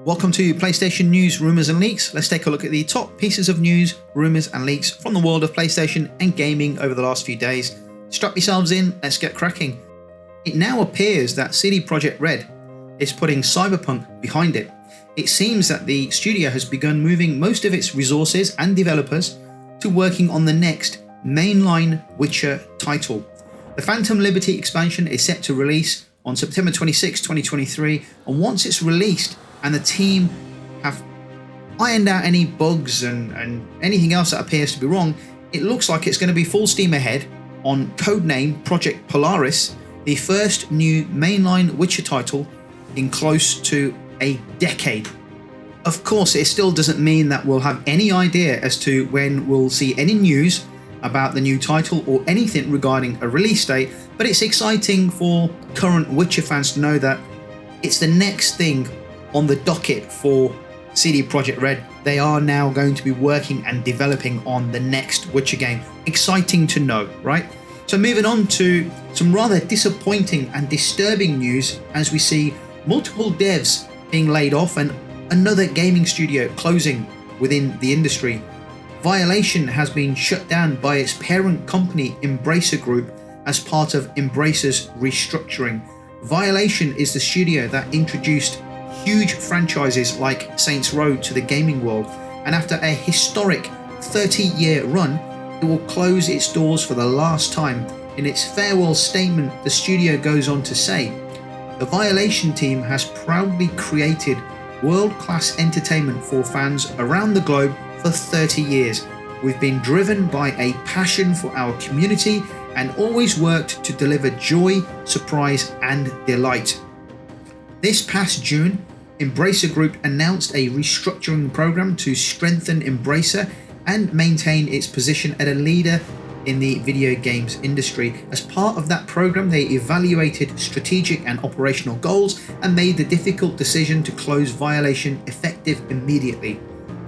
Welcome to PlayStation News, Rumours and Leaks. Let's take a look at the top pieces of news, rumours and leaks from the world of PlayStation and gaming over the last few days. Strap yourselves in, let's get cracking. It now appears that Projekt Red is putting Cyberpunk behind it. It seems that the studio has begun moving most of its resources and developers to working on the next mainline Witcher title. The Phantom Liberty expansion is set to release on September 26, 2023, and once it's released and the team have ironed out any bugs and anything else that appears to be wrong, it looks like it's going to be full steam ahead on codename Project Polaris, the first new mainline Witcher title in close to a decade. Of course, it still doesn't mean that we'll have any idea as to when we'll see any news about the new title or anything regarding a release date, but it's exciting for current Witcher fans to know that it's the next thing on the docket for CD Projekt Red. They are now going to be working and developing on the next Witcher game. Exciting to know, right? So moving on to some rather disappointing and disturbing news as we see multiple devs being laid off and another gaming studio closing within the industry. Violation has been shut down by its parent company Embracer Group as part of Embracer's restructuring. Violation is the studio that introduced huge franchises like Saints Row to the gaming world, and after a historic 30-year run, it will close its doors for the last time. In its farewell statement, the studio goes on to say, "The Violation team has proudly created world-class entertainment for fans around the globe for 30 years. We've been driven by a passion for our community and always worked to deliver joy, surprise, and delight." This past June, Embracer Group announced a restructuring program to strengthen Embracer and maintain its position as a leader in the video games industry. As part of that program, they evaluated strategic and operational goals and made the difficult decision to close Violation effective immediately.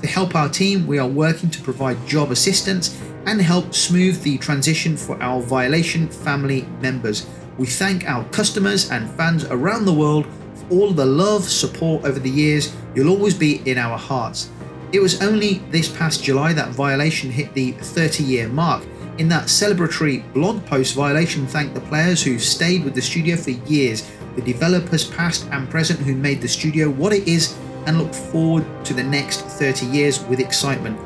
To help our team, we are working to provide job assistance and help smooth the transition for our Violation family members. We thank our customers and fans around the world for all the love, support over the years. You'll always be in our hearts. It was only this past July that Violation hit the 30-year mark. In that celebratory blog post, Violation thanked the players who stayed with the studio for years, the developers past and present who made the studio what it is, and look forward to the next 30 years with excitement.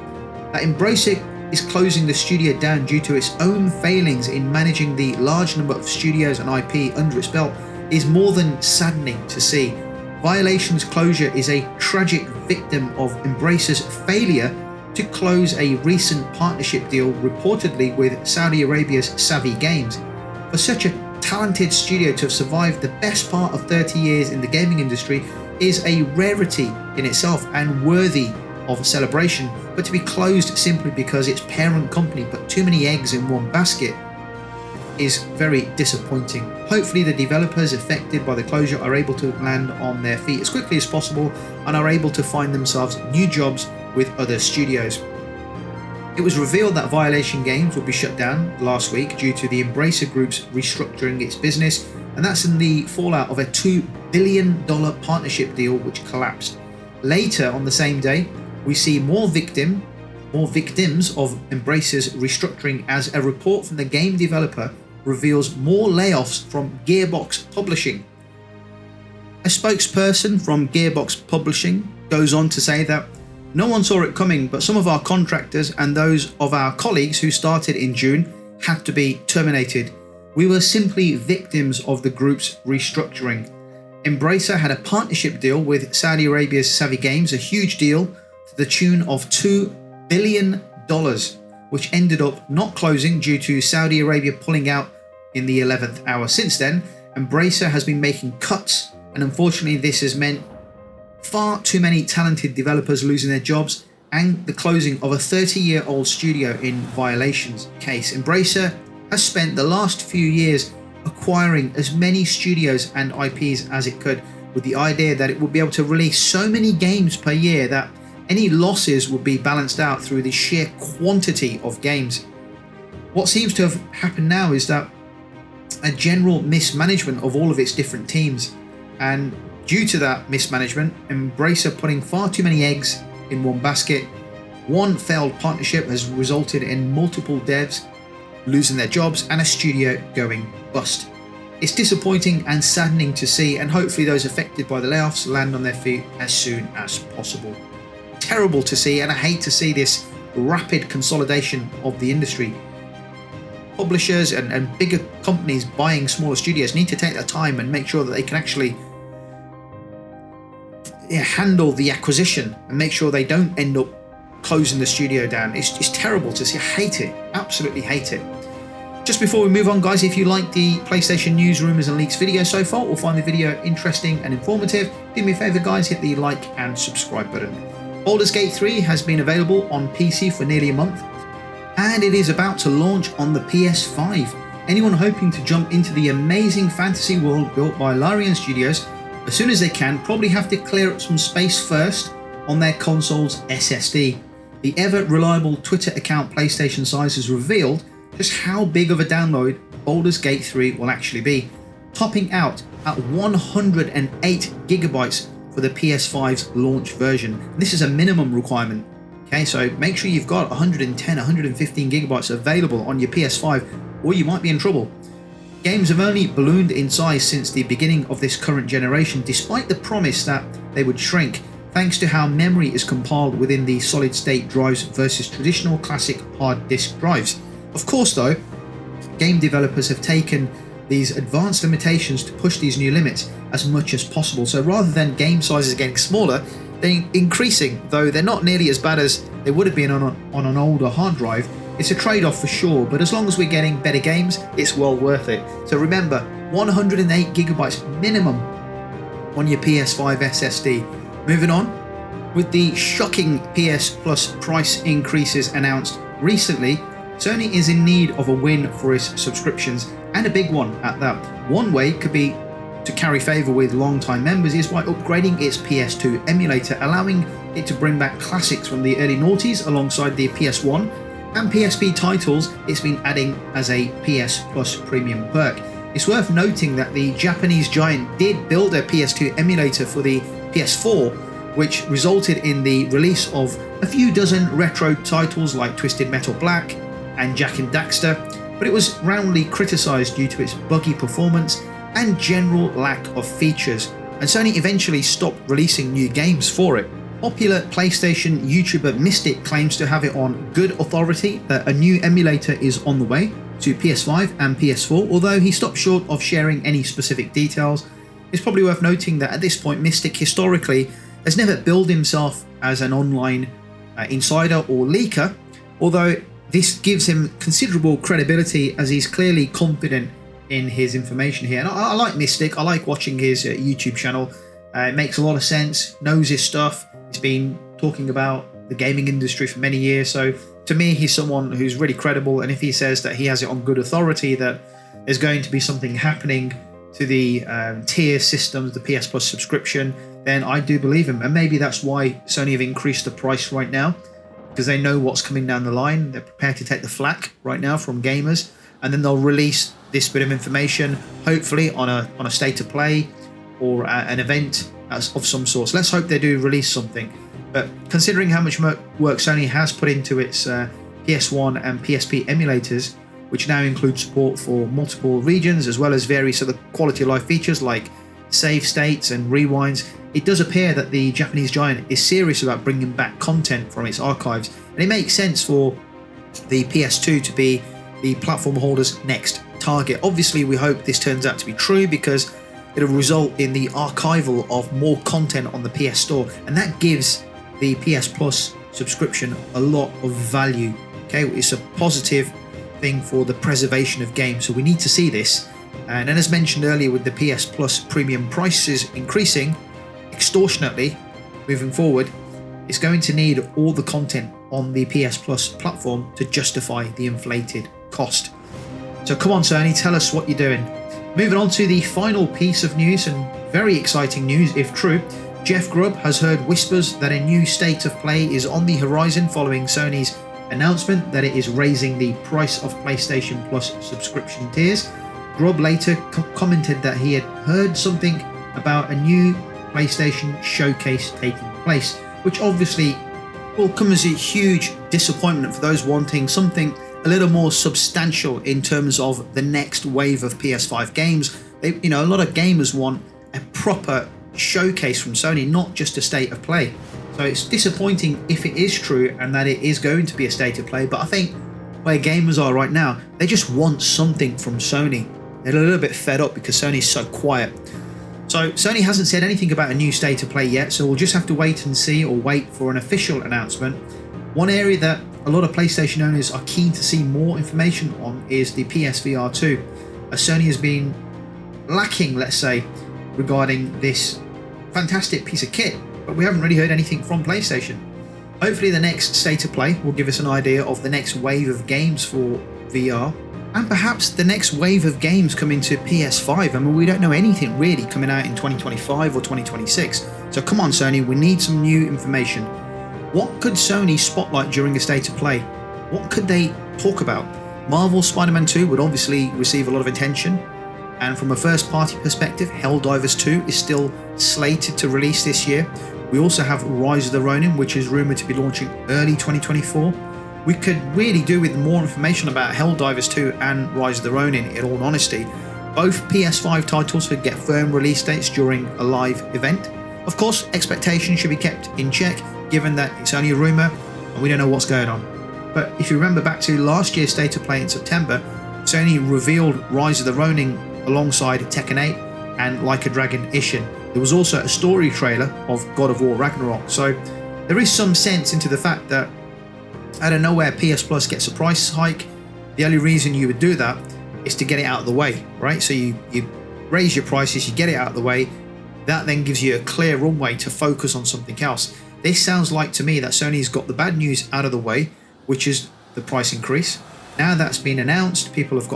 That Embracer is closing the studio down due to its own failings in managing the large number of studios and IP under its belt is more than saddening to see. Violation's closure is a tragic victim of Embracer's failure to close a recent partnership deal reportedly with Saudi Arabia's Savvy Games. For such a talented studio to have survived the best part of 30 years in the gaming industry is a rarity in itself and worthy of celebration, but to be closed simply because its parent company put too many eggs in one basket is very disappointing. Hopefully the developers affected by the closure are able to land on their feet as quickly as possible and are able to find themselves new jobs with other studios. It was revealed that Violation Games will be shut down last week due to the Embracer Group's restructuring its business, and that's in the fallout of a $2 billion partnership deal which collapsed. Later on the same day, we see more victims of Embracer's restructuring as a report from the game developer reveals more layoffs from Gearbox Publishing. A spokesperson from Gearbox Publishing goes on to say that no one saw it coming, but some of our contractors and those of our colleagues who started in June had to be terminated. We were simply victims of the group's restructuring. Embracer had a partnership deal with Saudi Arabia's Savvy Games, a huge deal to the tune of $2 billion, which ended up not closing due to Saudi Arabia pulling out in the 11th hour. Since then, Embracer has been making cuts, and unfortunately this has meant far too many talented developers losing their jobs and the closing of a 30-year-old studio in Violation's case. Embracer has spent the last few years acquiring as many studios and IPs as it could, with the idea that it would be able to release so many games per year that any losses would be balanced out through the sheer quantity of games. What seems to have happened now is that a general mismanagement of all of its different teams, and Due to that mismanagement, Embracer putting far too many eggs in one basket, one failed partnership has resulted in multiple devs losing their jobs and a studio going bust. It's disappointing and saddening to see, and hopefully those affected by the layoffs land on their feet as soon as possible. Terrible to see, and I hate to see this rapid consolidation of the industry. Publishers and bigger companies buying smaller studios need to take their time and make sure that they can actually handle the acquisition and make sure they don't end up closing the studio down. It's terrible to see. I hate it. Absolutely hate it. Just before we move on, guys, if you like the PlayStation news, rumours and leaks video so far or find the video interesting and informative, do me a favour, guys, hit the like and subscribe button. Baldur's Gate 3 has been available on PC for nearly a month, and it is about to launch on the PS5. Anyone hoping to jump into the amazing fantasy world built by Larian Studios as soon as they can probably have to clear up some space first on their console's SSD. The ever-reliable Twitter account PlayStation Size has revealed just how big of a download Baldur's Gate 3 will actually be, topping out at 108 gigabytes for the PS5's launch version. This is a minimum requirement. Okay, so make sure you've got 110, 115 gigabytes available on your PS5 or you might be in trouble. Games have only ballooned in size since the beginning of this current generation, despite the promise that they would shrink, thanks to how memory is compiled within the solid-state drives versus traditional classic hard disk drives. Of course though, game developers have taken these advanced limitations to push these new limits as much as possible. So rather than game sizes getting smaller, they're increasing, though they're not nearly as bad as they would have been on an older hard drive. It's a trade-off for sure, but as long as we're getting better games, it's well worth it. So remember, 108 gigabytes minimum on your PS5 SSD. Moving on, with the shocking PS Plus price increases announced recently, Sony is in need of a win for its subscriptions, and a big one at that. One way could be to carry favour with long-time members is by upgrading its PS2 emulator, allowing it to bring back classics from the early noughties alongside the PS1 and PSP titles it's been adding as a PS Plus premium perk. It's worth noting that the Japanese giant did build a PS2 emulator for the PS4, which resulted in the release of a few dozen retro titles like Twisted Metal Black and Jak and Daxter, but it was roundly criticised due to its buggy performance and general lack of features, and Sony eventually stopped releasing new games for it. Popular PlayStation YouTuber Mystic claims to have it on good authority that a new emulator is on the way to PS5 and PS4, although he stopped short of sharing any specific details. It's probably worth noting that at this point Mystic historically has never billed himself as an online insider or leaker, although this gives him considerable credibility as he's clearly confident in his information here. And I like Mystic. I like watching his YouTube channel. It makes a lot of sense, knows his stuff. He's been talking about the gaming industry for many years. So to me, he's someone who's really credible. And if he says that he has it on good authority that there's going to be something happening to the tier systems, the PS Plus subscription, then I do believe him. And maybe that's why Sony have increased the price right now, because they know what's coming down the line. They're prepared to take the flack right now from gamers, and then they'll release this bit of information, hopefully on a state of play or an event of some sort. So let's hope they do release something. But considering how much work Sony has put into its PS1 and PSP emulators, which now include support for multiple regions as well as various other quality of life features like save states and rewinds, it does appear that the Japanese giant is serious about bringing back content from its archives, and it makes sense for the PS2 to be the platform holder's next target. Obviously, we hope this turns out to be true because it'll result in the archival of more content on the PS Store, and that gives the PS Plus subscription a lot of value. Okay, it's a positive thing for the preservation of games, so we need to see this. And as mentioned earlier, with the PS Plus premium prices increasing extortionately moving forward, it's going to need all the content on the PS Plus platform to justify the inflated cost. So come on Sony, tell us what you're doing. Moving on to the final piece of news, and very exciting news if true. Jeff Grubb has heard whispers that a new state of play is on the horizon following Sony's announcement that it is raising the price of PlayStation Plus subscription tiers. Grubb later commented that he had heard something about a new PlayStation showcase taking place, which obviously will come as a huge disappointment for those wanting something a little more substantial in terms of the next wave of PS5 games. A lot of gamers want a proper showcase from Sony, not just a state of play. So it's disappointing if it is true and that it is going to be a state of play, but I think where gamers are right now, they just want something from Sony. They're a little bit fed up because Sony's so quiet. So Sony hasn't said anything about a new state of play yet, so we'll just have to wait and see, or wait for an official announcement. One area that a lot of PlayStation owners are keen to see more information on is the PSVR 2, as Sony has been lacking, let's say, regarding this fantastic piece of kit, but we haven't really heard anything from PlayStation. Hopefully the next state of play will give us an idea of the next wave of games for VR, and perhaps the next wave of games coming to PS5. I mean, we don't know anything really coming out in 2025 or 2026, so come on Sony, we need some new information. What could Sony spotlight during a state of play? What could they talk about? Marvel's Spider-Man 2 would obviously receive a lot of attention, and from a first party perspective, Helldivers 2 is still slated to release this year. We also have Rise of the Ronin, which is rumoured to be launching early 2024. We could really do with more information about Helldivers 2 and Rise of the Ronin, in all honesty. Both PS5 titles could get firm release dates during a live event. Of course, expectations should be kept in check, given that it's only a rumour and we don't know what's going on. But if you remember back to last year's State of Play in September, Sony revealed Rise of the Ronin alongside Tekken 8 and Like a Dragon Ishin. There was also a story trailer of God of War Ragnarok, so there is some sense into the fact that out of nowhere PS Plus gets a price hike. The only reason you would do that is to get it out of the way, right? So you raise your prices, you get it out of the way, that then gives you a clear runway to focus on something else. This sounds like to me that Sony's got the bad news out of the way, which is the price increase. Now that's been announced, people have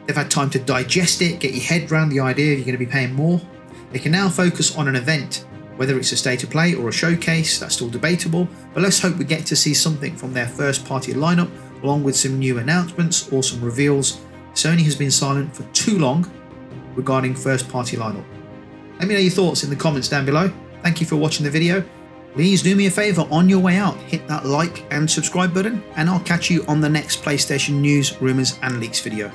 they've had time to digest it, get your head around the idea you're going to be paying more. They can now focus on an event, whether it's a state of play or a showcase, that's still debatable, but let's hope we get to see something from their first party lineup, along with some new announcements or some reveals. Sony has been silent for too long regarding first party lineup. Let me know your thoughts in the comments down below. Thank you for watching the video. Please do me a favour on your way out, hit that like and subscribe button, and I'll catch you on the next PlayStation news, rumours and leaks video.